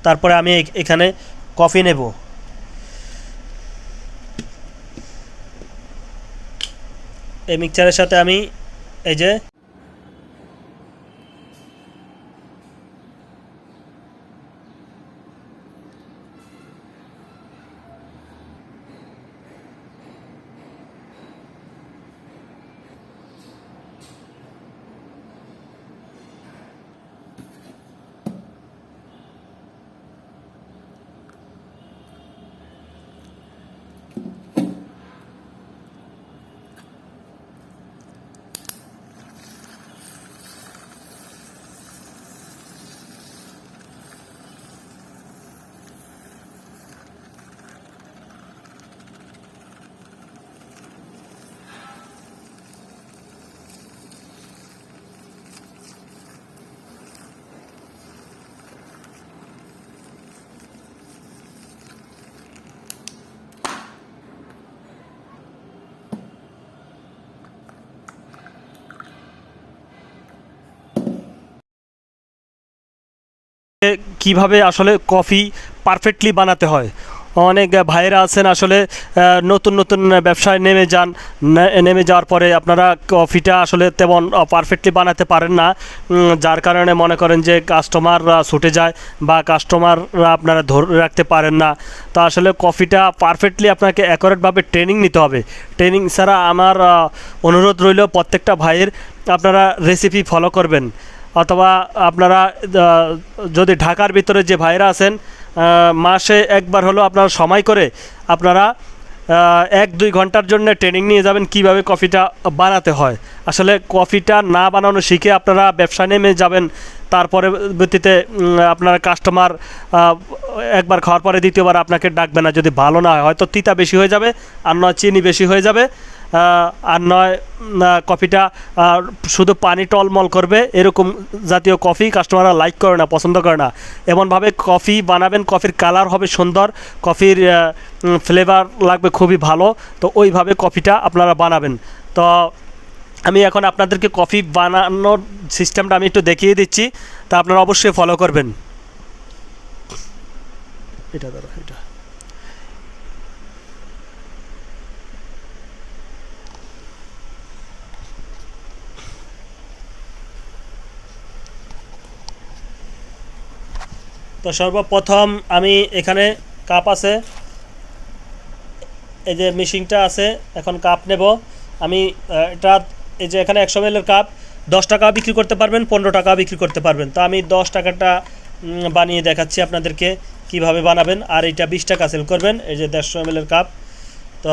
তারপরে আমি এখানে কফি নেব। এই মিক্সচারের সাথে আমি এই যে কিভাবে আসলে কফি পারফেক্টলি বানাতে হয়। অনেক ভাইয়েরা আছেন আসলে নতুন নতুন ব্যবসায় নেমে যাওয়ার পরে আপনারা কফিটা আসলে তেমন পারফেক্টলি বানাতে পারেন না, যার কারণে মনে করেন যে কাস্টমাররা ছুটে যায় বা কাস্টমাররা আপনারা ধরে রাখতে পারেন না। তো আসলে কফিটা পারফেক্টলি আপনাকে অ্যাকুরেটভাবে ট্রেনিং নিতে হবে। ট্রেনিং ছাড়া আমার অনুরোধ রইল প্রত্যেকটা ভাইয়ের আপনারা রেসিপি ফলো করবেন, অথবা আপনারা যদি ঢাকার ভিতরে যে ভাইরা আছেন মাসে একবার হলো আপনারা সময় করে আপনারা 1-2 ঘন্টার জন্য ট্রেনিং নিয়ে যাবেন কিভাবে কফিটা বানাতে হয়। আসলে কফিটা না বানানো শিখে আপনারা ব্যবসা নেমে যাবেন, তারপরে ভিত্তিতে আপনার কাস্টমার একবার খাওয়ার পরে দ্বিতীয়বার আপনাকে ডাকবে না যদি ভালো না হয়। হয়তো তিতা বেশি হয়ে যাবে, আর নয় চিনি বেশি হয়ে যাবে, আর নয় কফিটা শুধু পানি টলমল করবে। এরকম জাতীয় কফি কাস্টমাররা লাইক করে না, পছন্দ করে না। এমনভাবে কফি বানাবেন, কফির কালার হবে সুন্দর, কফির ফ্লেভার লাগবে খুবই ভালো। তো ওইভাবে কফিটা আপনারা বানাবেন। তো আমি এখন আপনাদেরকে কফি বানানোর সিস্টেমটা আমি একটু দেখিয়ে দিচ্ছি, তা আপনারা অবশ্যই ফলো করবেন। এটা ধরো, এটা তো সর্বপ্রথম আমি এখানে কাপ আছে, এই যে মেশিনটা আছে, এখন কাপ নেব আমি। এটা এই যে এখানে 100 ml কাপ 10 টাকা বিক্রি করতে পারবেন, 15 টাকা বিক্রি করতে পারবেন। তো আমি 10 টাকাটা বানিয়ে দেখাচ্ছি আপনাদেরকে কিভাবে বানাবেন। আর এটা 20 টাকা সেল করবেন। এই যে 150 ml কাপ। তো